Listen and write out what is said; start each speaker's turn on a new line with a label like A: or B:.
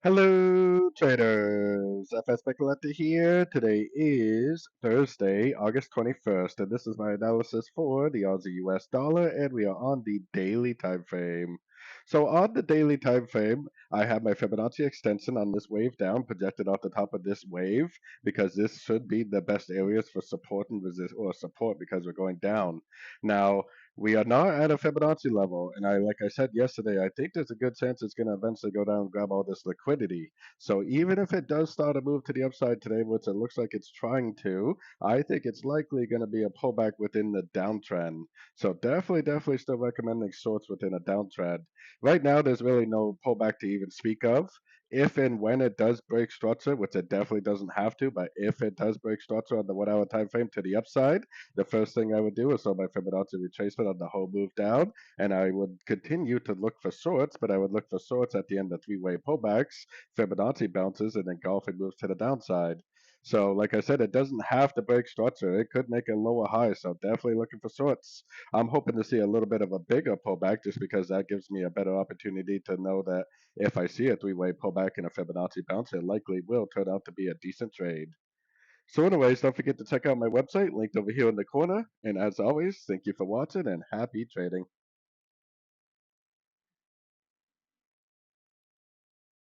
A: Hello, traders. FX Pip Collector here. Today is Thursday, August 21st, and this is my analysis for the Aussie US dollar, and we are on the daily time frame. So on the daily time frame, I have my Fibonacci extension on this wave down, projected off the top of this wave, because this should be the best areas for support and resist, or support because we're going down. Now, we are not at a Fibonacci level, and like I said yesterday, I think there's a good chance it's going to eventually go down and grab all this liquidity. So even if it does start a move to the upside today, which it looks like it's trying to, I think it's likely going to be a pullback within the downtrend. So definitely still recommending shorts within a downtrend. Right now, there's really no pullback to even speak of. If and when it does break structure, which it definitely doesn't have to, but if it does break structure on the 1 hour time frame to the upside, the first thing I would do is sell my Fibonacci retracement on the whole move down, and I would continue to look for shorts, but I would look for shorts at the end of three-way pullbacks, Fibonacci bounces, and then golfing moves to the downside. So, like I said, it doesn't have to break structure. It could make a lower high, so definitely looking for shorts. I'm hoping to see a little bit of a bigger pullback just because that gives me a better opportunity to know that if I see a three-way pullback and a Fibonacci bounce, it likely will turn out to be a decent trade. So anyways, don't forget to check out my website linked over here in the corner. And as always, thank you for watching and happy trading.